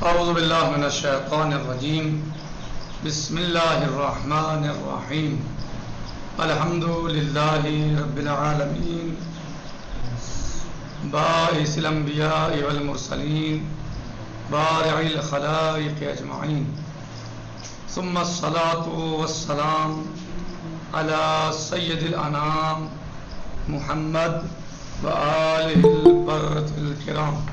اعوذ باللہ من الشیطان الرجیم بسم اللہ الرحمن الرحیم الحمد للہ رب العالمین باعث الانبیاء والمرسلین بارع الخلائق اجمعین ثم الصلاة والسلام علی سید الانام محمد وآلہ البررة الکرام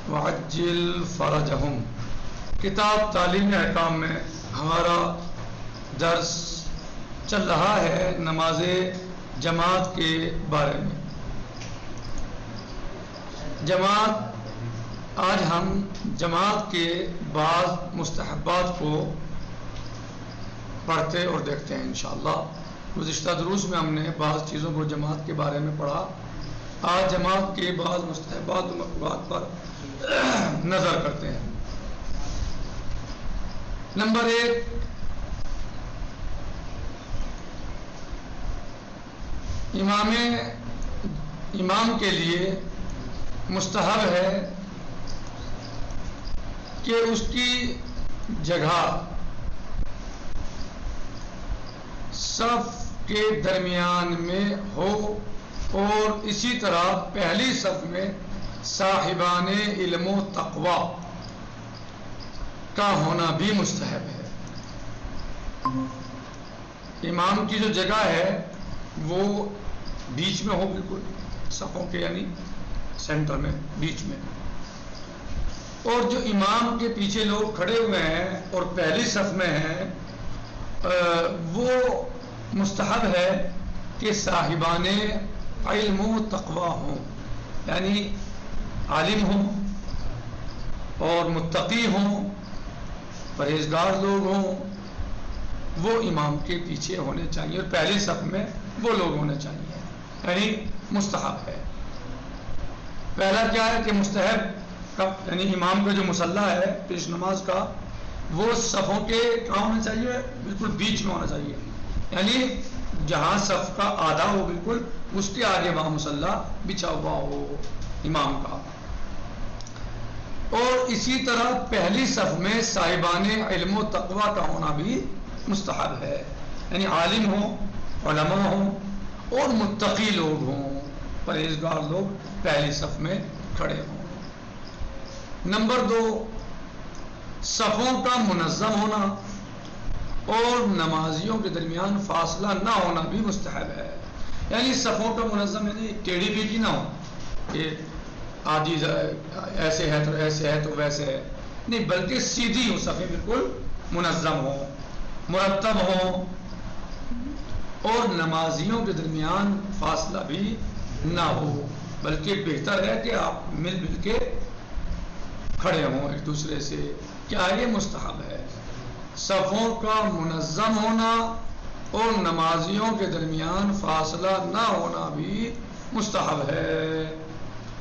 وعجل فرجہم۔ کتاب تعلیم احکام میں ہمارا درس چل رہا ہے نماز جماعت کے بارے میں۔ آج ہم جماعت کے بعض مستحبات کو پڑھتے اور دیکھتے ہیں انشاءاللہ۔ گزشتہ دروس میں ہم نے بعض چیزوں کو جماعت کے بارے میں پڑھا، آج جماعت کے بعض مستحبات و مکروہات پر نظر کرتے ہیں۔ نمبر 1، امام کے لیے مستحب ہے کہ اس کی جگہ صف کے درمیان میں ہو، اور اسی طرح پہلی صف میں صاحبان علم و تقوی کا ہونا بھی مستحب ہے۔ امام کی جو جگہ ہے وہ بیچ میں ہو، بالکل صفوں کے یعنی سینٹر میں، بیچ میں، اور جو امام کے پیچھے لوگ کھڑے ہوئے ہیں اور پہلی صف میں ہیں وہ مستحب ہے کہ صاحبان علم و تقوی ہوں، یعنی عالم ہوں اور متقی ہوں، پرہیزگار لوگ ہوں، وہ امام کے پیچھے ہونے چاہیے اور پہلی صف میں وہ لوگ ہونے چاہیے، یعنی مستحب ہے۔ پہلا کیا ہے کہ مستحب کا یعنی امام کا جو مصلی ہے پیش نماز کا، وہ صفوں کے کہاں ہونا چاہیے؟ بالکل بیچ میں ہونا چاہیے، یعنی جہاں صف کا آدھا ہو بالکل اس کے آگے وہاں مصلی بچھا ہوا ہو امام کا۔ اور اسی طرح پہلی صف میں صاحبان علم و تقوی کا ہونا بھی مستحب ہے، یعنی عالم ہوں، علماء ہوں اور متقی لوگ ہوں، پرہیزگار لوگ پہلی صف میں کھڑے ہوں۔ نمبر 2، صفوں کا منظم ہونا اور نمازیوں کے درمیان فاصلہ نہ ہونا بھی مستحب ہے، یعنی صفوں کا منظم یعنی ٹیڑھی پیٹھی نہ ہو کہ آدھی ایسے ہے تو ایسے ہے تو ویسے ہے، نہیں، بلکہ سیدھی ہو، صفیں بالکل منظم ہوں، مرتب ہوں، اور نمازیوں کے درمیان فاصلہ بھی نہ ہو، بلکہ بہتر ہے کہ آپ مل کے کھڑے ہوں ایک دوسرے سے۔ کیا یہ مستحب ہے؟ صفوں کا منظم ہونا اور نمازیوں کے درمیان فاصلہ نہ ہونا بھی مستحب ہے۔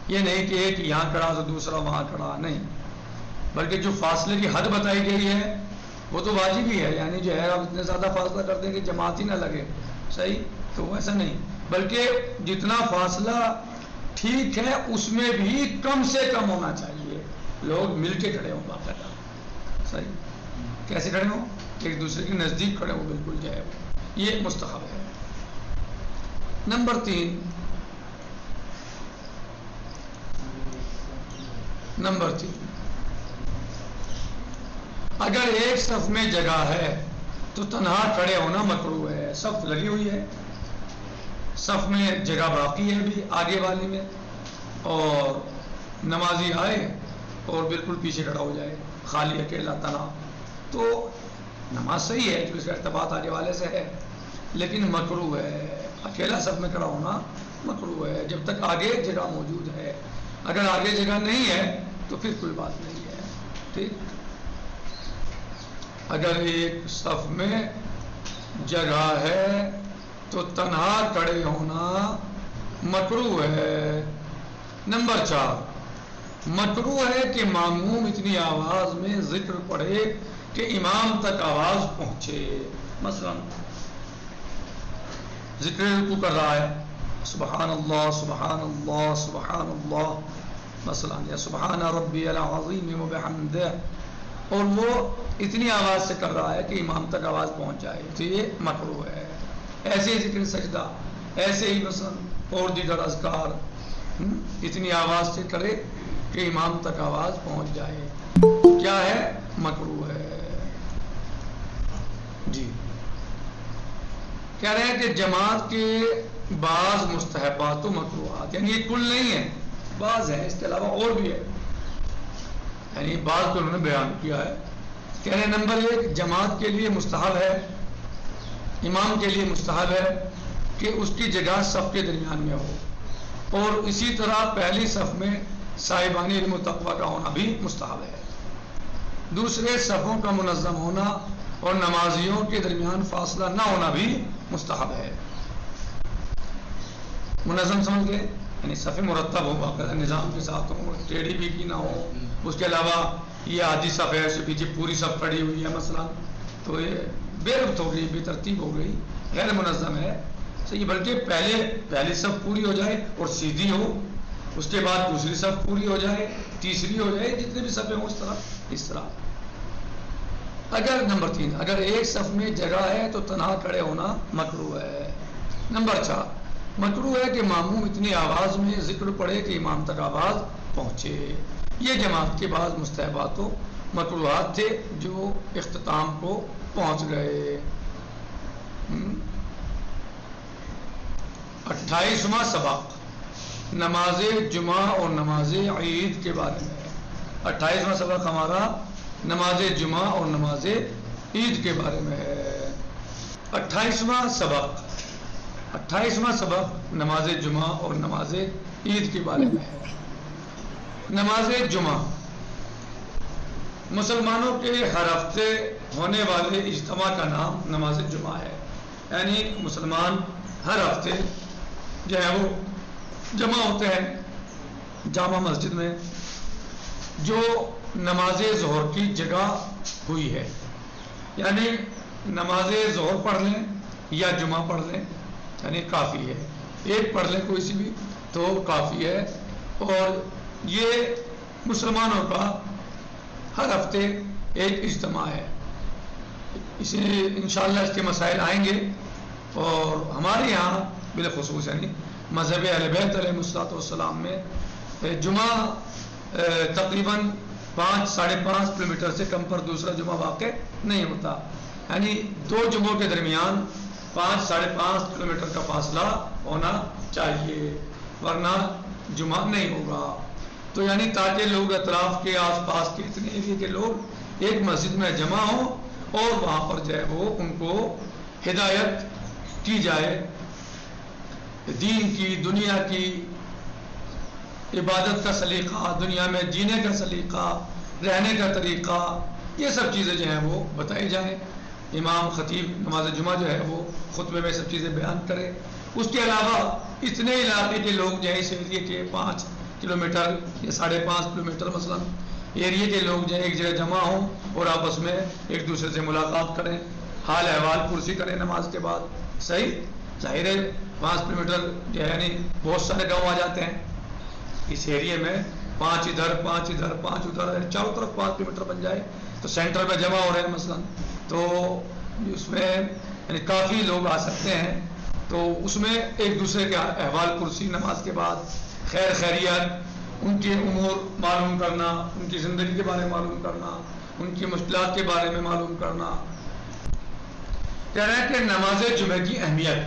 یہ نہیں کہ ایک یہاں کھڑا تو دوسرا وہاں کھڑا، نہیں، بلکہ جو فاصلے کی حد بتائی گئی ہے وہ تو واجب ہی ہے، یعنی جو ہے آپ اتنے زیادہ فاصلہ کر دیں کہ جماعت ہی نہ لگے، صحیح، تو ایسا نہیں، بلکہ جتنا فاصلہ ٹھیک ہے اس میں بھی کم سے کم ہونا چاہیے، لوگ مل کے کھڑے ہوں باقاعدہ، صحیح، کیسے کھڑے ہوں؟ ایک دوسرے کے نزدیک کھڑے ہوں، بالکل جو ہے یہ مستحب ہے۔ نمبر 3، اگر ایک صف میں جگہ ہے تو تنہا کھڑے ہونا مکروہ ہے۔ صف لگی ہوئی ہے، صف میں جگہ باقی ہے بھی آگے والی میں، اور نمازی آئے اور بالکل پیچھے کھڑا ہو جائے، خالی اکیلا تنہا، تو نماز صحیح ہے جو اس کا ارتباط آگے والے سے ہے، لیکن مکروہ ہے، اکیلا صف میں کھڑا ہونا مکروہ ہے جب تک آگے جگہ موجود ہے۔ اگر آگے جگہ نہیں ہے تو پھر کوئی بات نہیں ہے، ٹھیک۔ اگر ایک صف میں جگہ ہے تو تنہا کھڑے ہونا مکروہ ہے۔ نمبر 4، مکروہ ہے کہ ماموم اتنی آواز میں ذکر پڑھے کہ امام تک آواز پہنچے۔ مثلا ذکر رکوع کر رہا ہے، سبحان اللہ سبحان اللہ سبحان اللہ مثلا، یا سبحان ربی العظیم وبحمدہ، اور وہ اتنی آواز سے کر رہا ہے کہ امام تک آواز پہنچ جائے، تو یہ مکروہ ہے۔ ایسے ہی ذکر سجدہ، ایسے ہی مثلا اور دیگر اذکار اتنی آواز سے کرے کہ امام تک آواز پہنچ جائے، کیا ہے؟ مکروہ ہے۔ جی کہہ رہے ہیں کہ جماعت کے بعض مستحبات و مکروہات، یعنی یہ کل نہیں ہے، بعض ہیں، اس کے علاوہ اور بھی ہے، یعنی بعض کو انہوں نے بیان کیا ہے۔ کہہ رہے ہیں نمبر 1، جماعت کے لیے مستحب ہے، امام کے لیے مستحب ہے کہ اس کی جگہ صف کے درمیان میں ہو، اور اسی طرح پہلی صف میں صاحبان علم و تقویٰ کا ہونا بھی مستحب ہے۔ دوسرے صفوں کا منظم ہونا اور نمازیوں کے درمیان فاصلہ نہ ہونا بھی مستحب ہے۔ منظم سمجھ گئے، یعنی صفیں مرتب ہو، باقاعدہ نظام کے ساتھ ہو، ٹیڑھی بھی کی نہ ہو۔ اس کے علاوہ یہ آدھی صف ہے، اس کے پیچھے پوری صف کھڑی ہوئی ہے مثلا، تو یہ بے ربط ہو گئی، بے ترتیب ہو گئی، غیر منظم ہے صحیح، بلکہ پہلی صف پوری ہو جائے اور سیدھی ہو، اس کے بعد دوسری صف پوری ہو جائے، تیسری ہو جائے، جتنے بھی صفیں ہوں اس طرح۔ اگر نمبر 3، اگر ایک صف میں جگہ ہے تو تنہا کھڑے ہونا مکروہ ہے۔ نمبر 4، مکروہ ہے کہ ماموم اتنی آواز میں ذکر پڑھے کہ امام تک آواز پہنچے۔ یہ جماعت کے بعض مستحبات و مکروہات تھے جو اختتام کو پہنچ گئے۔ 28واں سبق نماز جمعہ اور نماز عید کے بارے میں ہے۔ 28واں سبق ہمارا نماز جمعہ اور نماز عید کے بارے میں ہے۔ 28واں سبق نماز جمعہ اور نماز عید کے بارے میں ہے۔ نماز جمعہ مسلمانوں کے ہر ہفتے ہونے والے اجتماع کا نام نماز جمعہ ہے، یعنی مسلمان ہر ہفتے جو ہے وہ جمع ہوتے ہیں جامع مسجد میں، جو نماز ظہر کی جگہ ہوئی ہے، یعنی نماز ظہر پڑھ لیں یا جمعہ پڑھ لیں، یعنی کافی ہے، ایک پڑھ لیں کوئی سی بھی تو کافی ہے۔ اور یہ مسلمانوں کا ہر ہفتے ایک اجتماع ہے، اسے انشاءاللہ اس کے مسائل آئیں گے۔ اور ہمارے یہاں بالخصوص یعنی مذہب اہل بیت علیہ الصلوۃ والسلام میں جمعہ تقریباً 5-5.5 کلومیٹر سے کم پر دوسرا جمعہ واقع نہیں ہوتا، یعنی 2 جمعوں کے درمیان 5-5.5 کلومیٹر کا فاصلہ ہونا چاہیے، ورنہ جمعہ نہیں ہوگا۔ تو یعنی تاکہ لوگ اطراف کے آس پاس کے اتنے ایریے کے لوگ ایک مسجد میں جمع ہوں اور وہاں پر جو ہے وہ ان کو ہدایت کی جائے، دین کی، دنیا کی، عبادت کا سلیقہ، دنیا میں جینے کا سلیقہ، رہنے کا طریقہ، یہ سب چیزیں جو ہیں وہ بتائی جائیں۔ امام خطیب نماز جمعہ جو ہے وہ خطبے میں سب چیزیں بیان کرے۔ اس کے علاوہ اتنے علاقے کے لوگ جو ہیں اس ایریے کے 5 کلومیٹر یا 5.5 کلومیٹر مثلا ایریے کے لوگ جو ہیں ایک جگہ جمع ہوں اور آپس میں ایک دوسرے سے ملاقات کریں، حال احوال پرسی کریں نماز کے بعد۔ صحیح، ظاہر ہے 5 کلومیٹر جو ہے یعنی بہت سارے گاؤں آ جاتے ہیں اس ایریے میں، 5 ادھر 5 ادھر 5 ادھر، یعنی چاروں طرف 5 کلومیٹر بن جائے تو سینٹر میں جمع ہو رہے ہیں مثلا، تو اس میں یعنی کافی لوگ آ سکتے ہیں۔ تو اس میں ایک دوسرے کے احوال پرسی نماز کے بعد، خیر خیریت، ان کے امور معلوم کرنا، ان کی زندگی کے بارے میں معلوم کرنا، ان کی مشکلات کے بارے میں معلوم کرنا۔ کہہ رہے ہیں کہ نماز جمعہ کی اہمیت،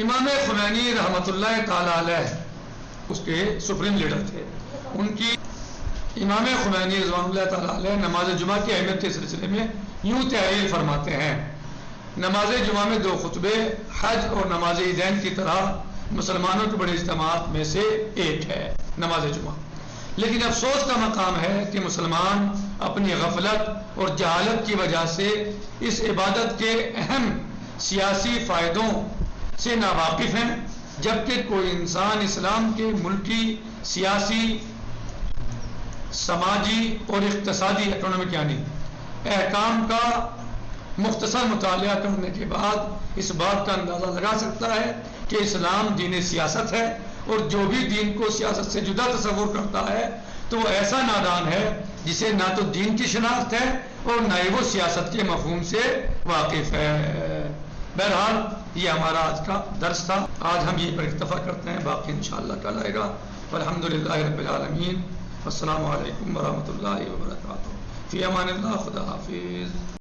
امام خمینی رحمۃ اللہ تعالی علیہ اس کے سپریم لیڈر تھے، ان کی امام خمینی رضوان اللہ تعالی علیہ نماز جمعہ کی اہمیت کے سلسلے میں یوں تحریر فرماتے ہیں: نماز جمعہ میں 2 خطبے حج اور نماز عیدین کی طرح مسلمانوں کے بڑے اجتماعات میں سے ایک ہے نماز جمعہ، لیکن افسوس کا مقام ہے کہ مسلمان اپنی غفلت اور جہالت کی وجہ سے اس عبادت کے اہم سیاسی فائدوں سے ناواقف ہیں، جبکہ کوئی انسان اسلام کے ملکی، سیاسی، سماجی اور اقتصادی اکنامک یعنی احکام کا مختصر مطالعہ کرنے کے بعد اس بات کا اندازہ لگا سکتا ہے کہ اسلام دین سیاست ہے، اور جو بھی دین کو سیاست سے جدا تصور کرتا ہے تو وہ ایسا نادان ہے جسے نہ تو دین کی شناخت ہے اور نہ ہی وہ سیاست کے مفہوم سے واقف ہے۔ بہرحال یہ ہمارا آج کا درس تھا، آج ہم یہ پر اکتفا کرتے ہیں، باقی انشاءاللہ کل آئے گا۔ والحمدللہ رب العالمین، السلام علیکم ورحمۃ اللہ وبرکاتہ، فی امان اللہ، خدا حافظ۔